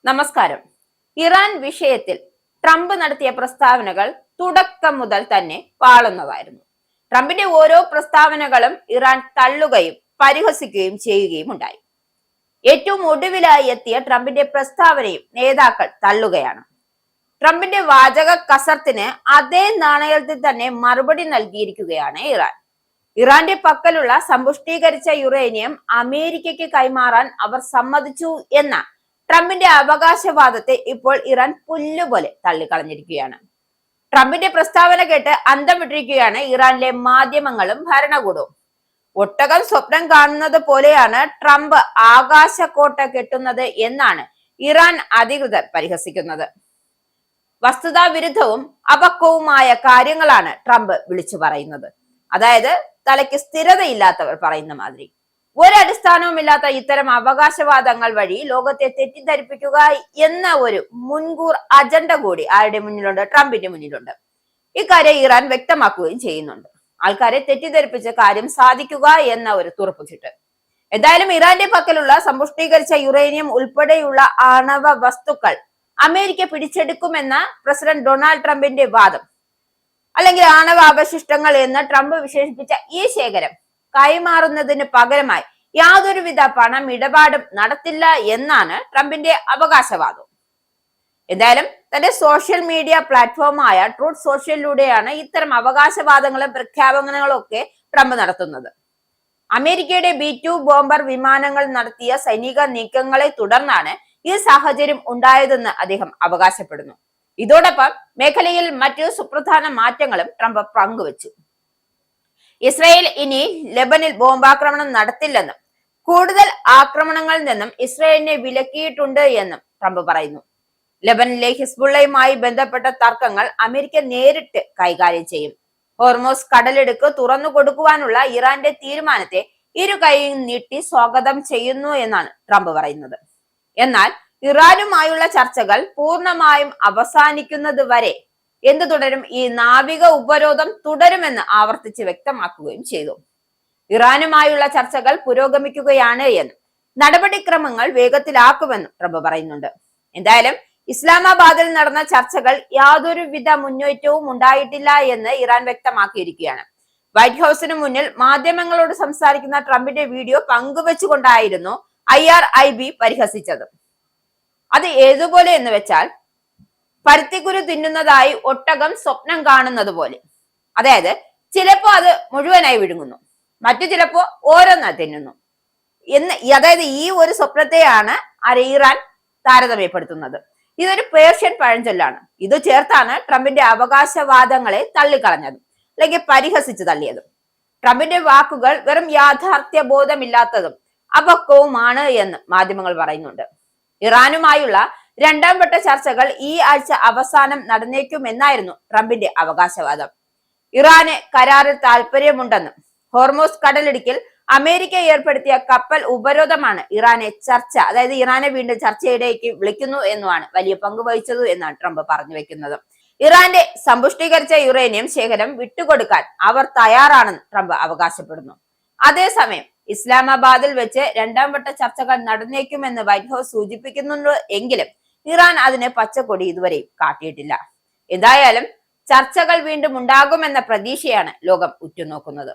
നമസ്കാരം. ഇറാൻ വിഷയത്തിൽ ട്രംപ് നടത്തിയ പ്രസ്താവനകൾ തുടക്കം മുതൽ തന്നെ പാളുന്നതായിരുന്നു. ട്രംപിന്റെ ഓരോ പ്രസ്താവനകളും ഇറാൻ തള്ളുകയും പരിഹസിക്കുകയും ചെയ്യുകയും ഉണ്ടായി. ഏറ്റവും ഒടുവിലായി എത്തിയ ട്രംപിന്റെ പ്രസ്താവനയും നേതാക്കൾ തള്ളുകയാണ്. ട്രംപിന്റെ വാചക കസർത്തിന് അതേ നാണയത്തിൽ തന്നെ മറുപടി നൽകിയിരിക്കുകയാണ് ഇറാൻ. ഇറാന്റെ പക്കലുള്ള സമ്പുഷ്ടീകരിച്ച യുറേനിയം അമേരിക്കയ്ക്ക് കൈമാറാൻ അവർ സമ്മതിച്ചു എന്ന ട്രംപിന്റെ അവകാശവാദത്തെ ഇപ്പോൾ ഇറാൻ പുല്ലുപോലെ തള്ളിക്കളഞ്ഞിരിക്കുകയാണ്. ട്രംപിന്റെ പ്രസ്താവന കേട്ട് അന്തം വിട്ടിരിക്കുകയാണ് ഇറാനിലെ മാധ്യമങ്ങളും ഭരണകൂടവും. ഒട്ടകം സ്വപ്നം കാണുന്നത് പോലെയാണ് ട്രംപ് ആകാശക്കോട്ട കെട്ടുന്നത് എന്നാണ് ഇറാൻ അധികൃതർ പരിഹസിക്കുന്നത്. വസ്തുതാവിരുദ്ധവും അപക്വവുമായ കാര്യങ്ങളാണ് ട്രംപ് വിളിച്ചു പറയുന്നത്. അതായത് തലയ്ക്ക് സ്ഥിരതയില്ലാത്തവർ പറയുന്ന മാതിരി. ഒരടിസ്ഥാനവുമില്ലാത്ത ഇത്തരം അവകാശവാദങ്ങൾ വഴി ലോകത്തെ തെറ്റിദ്ധരിപ്പിക്കുക എന്ന ഒരു മുൻകൂർ അജണ്ട കൂടി ആരുടെ മുന്നിലുണ്ട്? ട്രംപിന്റെ മുന്നിലുണ്ട്. ഇക്കാര്യം ഇറാൻ വ്യക്തമാക്കുകയും ചെയ്യുന്നുണ്ട്. ആൾക്കാരെ തെറ്റിദ്ധരിപ്പിച്ച കാര്യം സാധിക്കുക എന്ന ഒരു തുറപ്പുചിട്ട്. എന്തായാലും ഇറാന്റെ പക്കലുള്ള സമ്പുഷ്ടീകരിച്ച യുറേനിയം ഉൾപ്പെടെയുള്ള ആണവ വസ്തുക്കൾ അമേരിക്ക പിടിച്ചെടുക്കുമെന്ന പ്രസിഡന്റ് ഡൊണാൾഡ് ട്രംപിന്റെ വാദം, അല്ലെങ്കിൽ ആണവ അവശിഷ്ടങ്ങൾ എന്ന് ട്രംപ് വിശേഷിപ്പിച്ച ഈ ശേഖരം കൈമാറുന്നതിന് പകരമായി യാതൊരുവിധ പണം ഇടപാടും നടത്തില്ല എന്നാണ് ട്രംപിന്റെ അവകാശവാദം. എന്തായാലും തന്റെ സോഷ്യൽ മീഡിയ പ്ലാറ്റ്ഫോമായ ട്രൂത്ത് സോഷ്യലിലൂടെയാണ് ഇത്തരം അവകാശവാദങ്ങളും പ്രഖ്യാപനങ്ങളും ഒക്കെ ട്രംപ് നടത്തുന്നത്. അമേരിക്കയുടെ B-2 ബോംബർ വിമാനങ്ങൾ നടത്തിയ സൈനിക നീക്കങ്ങളെ തുടർന്നാണ് ഈ സാഹചര്യം ഉണ്ടായതെന്ന് അദ്ദേഹം അവകാശപ്പെടുന്നു. ഇതോടൊപ്പം മേഖലയിൽ മറ്റു സുപ്രധാന മാറ്റങ്ങളും ട്രംപ് പങ്കുവച്ചു. ഇസ്രായേൽ ഇനി ലെബനിൽ ബോംബാക്രമണം നടത്തില്ലെന്നും കൂടുതൽ ആക്രമണങ്ങളിൽ നിന്നും ഇസ്രായേലിനെ വിലക്കിയിട്ടുണ്ട് എന്നും ട്രംപ് പറയുന്നു. ലെബനിലെ ഹിസ്ബുള്ളയുമായി ബന്ധപ്പെട്ട തർക്കങ്ങൾ അമേരിക്ക നേരിട്ട് കൈകാര്യം ചെയ്യും. ഹോർമോസ് കടലിടുക്ക് തുറന്നു കൊടുക്കുവാനുള്ള ഇറാന്റെ തീരുമാനത്തെ ഇരു കൈയും നീട്ടി സ്വാഗതം ചെയ്യുന്നു എന്നാണ് ട്രംപ് പറയുന്നത്. എന്നാൽ ഇറാനുമായുള്ള ചർച്ചകൾ പൂർണ്ണമായും അവസാനിക്കുന്നത് വരെ എന്ത് തുടരും? ഈ നാവിക ഉപരോധം തുടരുമെന്ന് ആവർത്തിച്ച് വ്യക്തമാക്കുകയും ചെയ്തു. ഇറാനുമായുള്ള ചർച്ചകൾ പുരോഗമിക്കുകയാണ് എന്നും നടപടിക്രമങ്ങൾ വേഗത്തിലാക്കുമെന്നും ട്രംപ് പറയുന്നുണ്ട്. എന്തായാലും ഇസ്ലാമാബാദിൽ നടന്ന ചർച്ചകൾ യാതൊരുവിധ മുന്നേറ്റവും ഉണ്ടായിട്ടില്ല എന്ന് ഇറാൻ വ്യക്തമാക്കിയിരിക്കുകയാണ്. വൈറ്റ് ഹൗസിന് മുന്നിൽ മാധ്യമങ്ങളോട് സംസാരിക്കുന്ന ട്രംപിന്റെ വീഡിയോ പങ്കുവെച്ചുകൊണ്ടായിരുന്നു IRIB പരിഹസിച്ചത്. അത് ഏതുപോലെ എന്ന് വെച്ചാൽ പരുത്തിക്കുരു തിന്നുന്നതായി ഒട്ടകം സ്വപ്നം കാണുന്നത് പോലെ. അതായത് ചിലപ്പോ അത് മുഴുവനായി വിഴുങ്ങുന്നു, മറ്റു ചിലപ്പോ ഓരോന്നായി തിന്നുന്നു എന്ന്. അതായത് ഈ ഒരു സ്വപ്നത്തെയാണ് ഇറാൻ താരതമ്യപ്പെടുത്തുന്നത്. ഇതൊരു പേർഷ്യൻ പഴഞ്ചൊല്ലാണ്. ഇത് ചേർത്താണ് ട്രംപിന്റെ അവകാശവാദങ്ങളെ തള്ളിക്കളഞ്ഞതും അല്ലെങ്കിൽ പരിഹസിച്ചു തള്ളിയതും. ട്രംപിന്റെ വാക്കുകൾ വെറും യാഥാർത്ഥ്യ ബോധമില്ലാത്തതും അപക്വവുമാണ് എന്ന് മാധ്യമങ്ങൾ പറയുന്നുണ്ട്. ഇറാനുമായുള്ള രണ്ടാം വട്ട ചർച്ചകൾ ഈ ആഴ്ച അവസാനം നടന്നേക്കുമെന്നായിരുന്നു ട്രംപിന്റെ അവകാശവാദം. ഇറാന് കരാറിൽ താല്പര്യമുണ്ടെന്നും ഹോർമോസ് കടലിടുക്കിൽ അമേരിക്ക ഏർപ്പെടുത്തിയ കപ്പൽ ഉപരോധമാണ് ഇറാനെ വീണ്ടും ചർച്ചയിലേക്ക് വിളിക്കുന്നു എന്നുമാണ് വലിയ പങ്ക് വഹിച്ചത് എന്നാണ് ട്രംപ് പറഞ്ഞു വെക്കുന്നത്. ഇറാന്റെ സമ്പുഷ്ടീകരിച്ച യുറേനിയം ശേഖരം വിട്ടുകൊടുക്കാൻ അവർ തയ്യാറാണെന്ന് ട്രംപ് അവകാശപ്പെടുന്നു. അതേസമയം ഇസ്ലാമാബാദിൽ വെച്ച് രണ്ടാം വട്ട ചർച്ചകൾ നടന്നേക്കുമെന്ന് വൈറ്റ് ഹൗസ് സൂചിപ്പിക്കുന്നുണ്ട് എങ്കിലും ഇറാൻ അതിന് പച്ചക്കൊടി ഇതുവരെ കാട്ടിയിട്ടില്ല. എന്തായാലും ചർച്ചകൾ വീണ്ടും ഉണ്ടാകുമെന്ന പ്രതീക്ഷയാണ് ലോകം ഉറ്റുനോക്കുന്നത്.